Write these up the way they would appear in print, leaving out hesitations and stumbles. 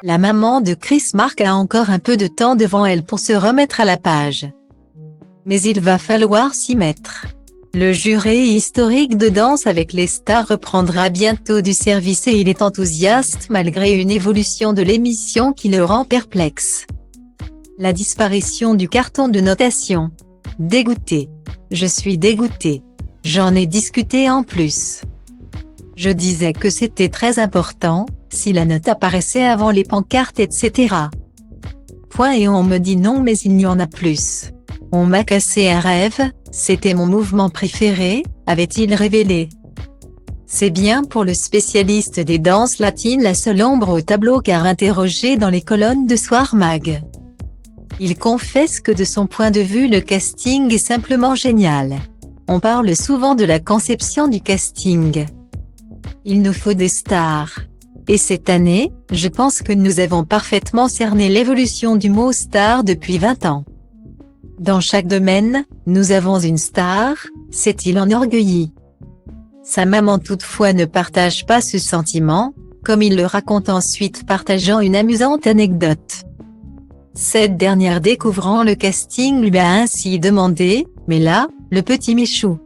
La maman de Chris Mark a encore un peu de temps devant elle pour se remettre à la page. Mais il va falloir s'y mettre. Le jury historique de Danse avec les stars reprendra bientôt du service et il est enthousiaste malgré une évolution de l'émission qui le rend perplexe. La disparition du carton de notation. Dégoûté. Je suis dégoûté. J'en ai discuté en plus. Je disais que c'était très important, si la note apparaissait avant les pancartes etc. Point et on me dit non mais il n'y en a plus. On m'a cassé un rêve, c'était mon mouvement préféré, avait-il révélé. C'est bien pour le spécialiste des danses latines la seule ombre au tableau car interrogé dans les colonnes de Soir Mag. Il confesse que de son point de vue le casting est simplement génial. On parle souvent de la conception du casting. Il nous faut des stars. Et cette année, je pense que nous avons parfaitement cerné l'évolution du mot star depuis 20 ans. Dans chaque domaine, nous avons une star, s'est-il enorgueilli. Sa maman toutefois ne partage pas ce sentiment, comme il le raconte ensuite partageant une amusante anecdote. Cette dernière découvrant le casting lui a ainsi demandé « Mais là, le petit Michou.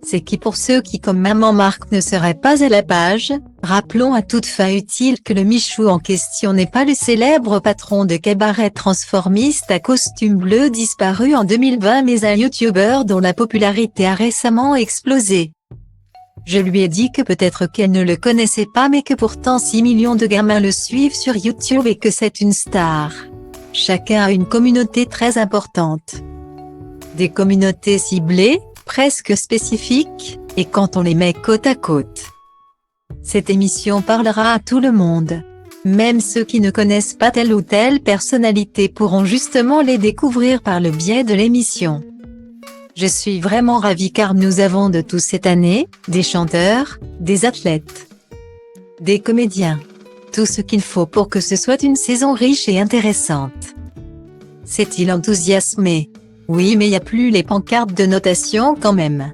C'est qui » pour ceux qui comme maman Marc ne seraient pas à la page, rappelons à toute fin utile que le Michou en question n'est pas le célèbre patron de cabaret transformiste à costume bleu disparu en 2020 mais un youtubeur dont la popularité a récemment explosé. Je lui ai dit que peut-être qu'elle ne le connaissait pas mais que pourtant 6 millions de gamins le suivent sur YouTube et que c'est une star. Chacun a une communauté très importante. Des communautés ciblées, presque spécifiques, et quand on les met côte à côte. Cette émission parlera à tout le monde. Même ceux qui ne connaissent pas telle ou telle personnalité pourront justement les découvrir par le biais de l'émission. Je suis vraiment ravie car nous avons de tout cette année, des chanteurs, des athlètes, des comédiens. Tout ce qu'il faut pour que ce soit une saison riche et intéressante. S'est-il enthousiasmé? Oui mais y a plus les pancartes de notation quand même.